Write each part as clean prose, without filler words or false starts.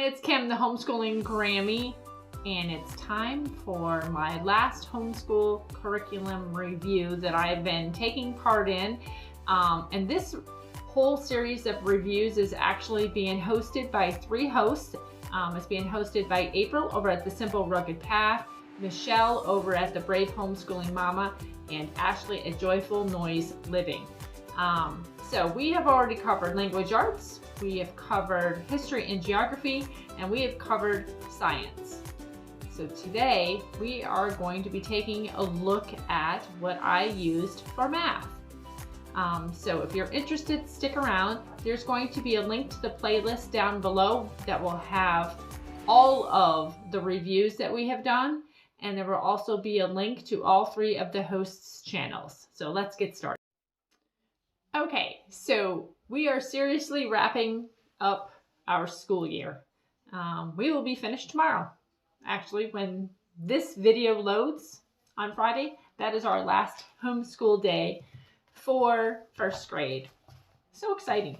it's Kim, the Homeschooling Grammy, and it's time for my last homeschool curriculum review that I've been taking part in. And this whole series of reviews is actually being hosted by 3 hosts. It's being hosted by April over at The Simple Rugged Path, Michelle over at The Brave Homeschooling Mama, and Ashley at Joyful Noise Living. So we have already covered language arts, we have covered history and geography, and we have covered science. So today we are going to be taking a look at what I used for math. So if you're interested, stick around. There's going to be a link to the playlist down below that will have all of the reviews that we have done, and there will also be a link to all 3 of the hosts' channels. So let's get started. Okay, so we are seriously wrapping up our school year. We will be finished tomorrow. Actually, when this video loads on Friday, that is our last homeschool day for 1st grade. So exciting.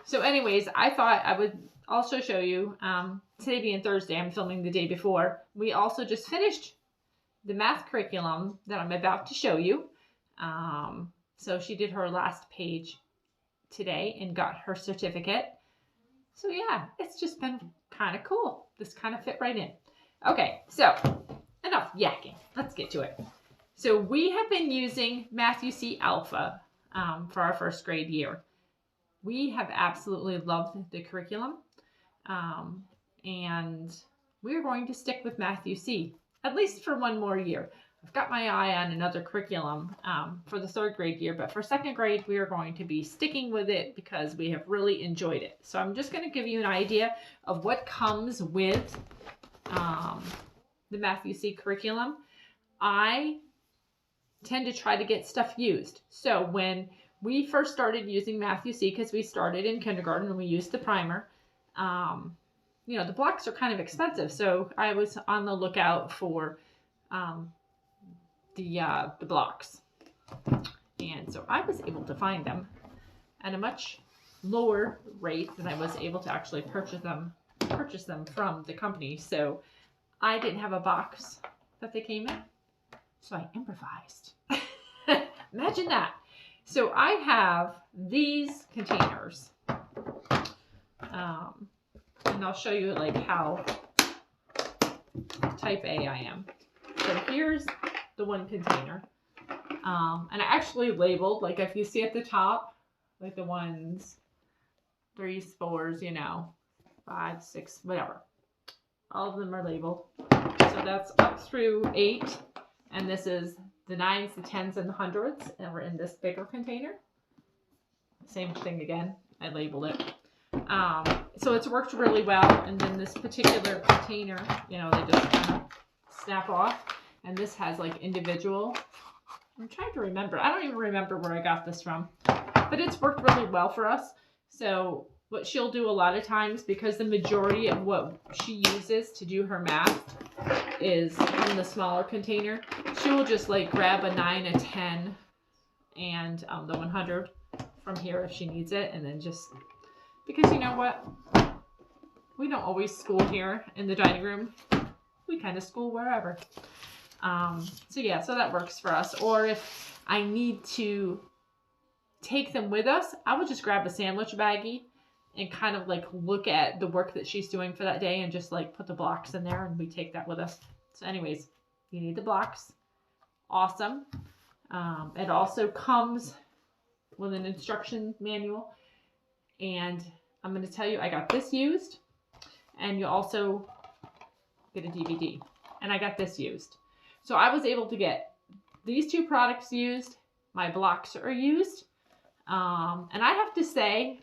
So anyways, I thought I would also show you, today being Thursday, I'm filming the day before. We also just finished the math curriculum that I'm about to show you. So she did her last page today and got her certificate. So yeah, it's just been kind of cool. This kind of fit right in. Okay, so enough yakking. Let's get to it. So we have been using Matthew C. Alpha for our 1st grade year. We have absolutely loved the curriculum, and we're going to stick with Matthew C. at least for 1 more year. I've got my eye on another curriculum for the 3rd grade year, but for 2nd grade, we are going to be sticking with it because we have really enjoyed it. So I'm just going to give you an idea of what comes with the Matthew C. curriculum. I tend to try to get stuff used. So when we first started using Matthew C., because we started in kindergarten and we used the primer, you know, the blocks are kind of expensive. So I was on the lookout for the blocks. And so I was able to find them at a much lower rate than I was able to actually purchase them from the company. So I didn't have a box that they came in. So I improvised. Imagine that. So I have these containers. And I'll show you like how type A I am. So here's the 1 container. And I actually labeled, like if you see at the top, like the 1s, 3s, 4s, you know, 5, 6, whatever. All of them are labeled. So that's up through 8. And this is the 9s, the 10s, and the 100s. And we're in this bigger container. Same thing again. I labeled it. So it's worked really well. And then this particular container, you know, they just kind of snap off. And this has like individual. I'm trying to remember. I don't even remember where I got this from. But it's worked really well for us. So what she'll do a lot of times, because the majority of what she uses to do her math is from the smaller container, she will just like grab a 9, a 10, and the 100 from here if she needs it. And then just, because you know what? We don't always school here in the dining room. We kind of school wherever. So yeah, so that works for us. Or if I need to take them with us, I would just grab a sandwich baggie and kind of like look at the work that she's doing for that day and just like put the blocks in there and we take that with us. So anyways, you need the blocks. Awesome. It also comes with an instruction manual. And I'm going to tell you, I got this used. And you also get a DVD. And I got this used. So I was able to get these 2 products used. My blocks are used. And I have to say,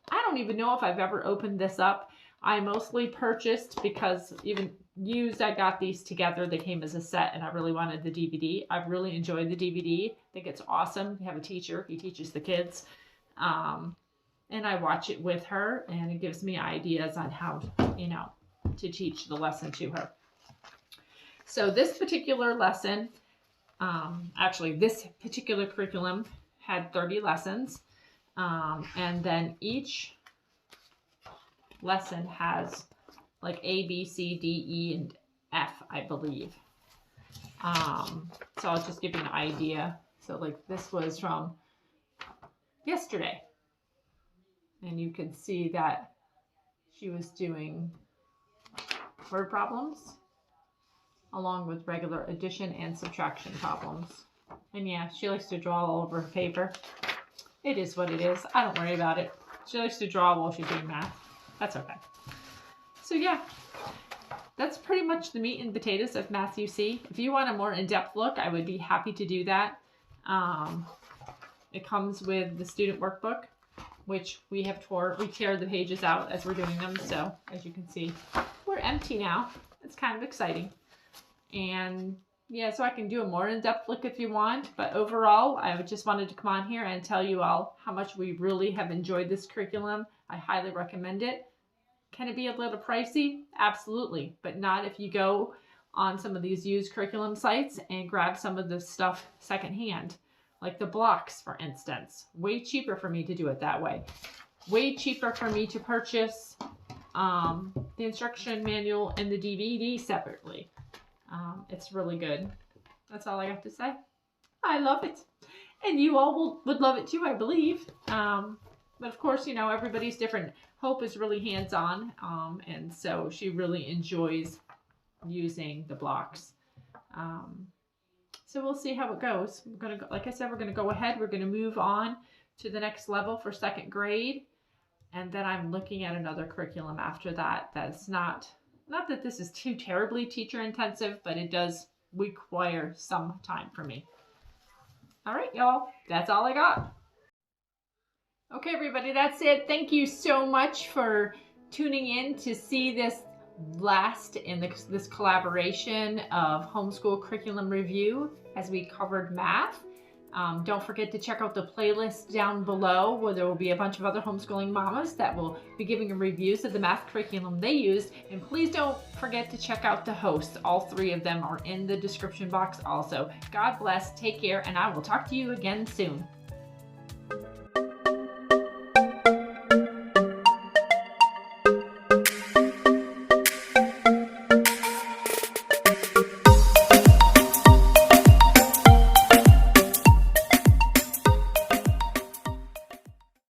I don't even know if I've ever opened this up. I mostly purchased because even used, I got these together. They came as a set and I really wanted the DVD. I've really enjoyed the DVD. I think it's awesome. We have a teacher. He teaches the kids. And I watch it with her and it gives me ideas on how, you know, to teach the lesson to her. So this particular lesson, actually this particular curriculum had 30 lessons. And then each lesson has like A, B, C, D, E, and F, I believe. So I'll just give you an idea. So like this was from yesterday. And you can see that she was doing word problems along with regular addition and subtraction problems. And yeah, she likes to draw all over her paper. It is what it is. I don't worry about it. She likes to draw while she's doing math. That's okay. So yeah, that's pretty much the meat and potatoes of Math UC. If you want a more in-depth look, I would be happy to do that. It comes with the student workbook, which we tear the pages out as we're doing them. So as you can see, we're empty now. It's kind of exciting. And yeah, so I can do a more in-depth look if you want. But overall, I just wanted to come on here and tell you all how much we really have enjoyed this curriculum. I highly recommend it. Can it be a little pricey? Absolutely, but not if you go on some of these used curriculum sites and grab some of the stuff secondhand, like the blocks, for instance. Way cheaper for me to do it that way. Way cheaper for me to purchase the instruction manual and the DVD separately. It's really good. That's all I have to say. I love it. And you all would love it too, I believe. But of course, you know, everybody's different. Hope is really hands-on, and so she really enjoys using the blocks. So we'll see how it goes. We're gonna go, like I said, we're gonna go ahead. We're gonna move on to the next level for 2nd grade, and then I'm looking at another curriculum after that. That's not that this is too terribly teacher intensive, but it does require some time for me. All right, y'all, that's all I got. Okay, everybody, that's it. Thank you so much for tuning in to see this last in this collaboration of Homeschool Curriculum Review as we covered math. Don't forget to check out the playlist down below where there will be a bunch of other homeschooling mamas that will be giving reviews of the math curriculum they used. And please don't forget to check out the hosts. All 3 of them are in the description box also. God bless, take care, and I will talk to you again soon.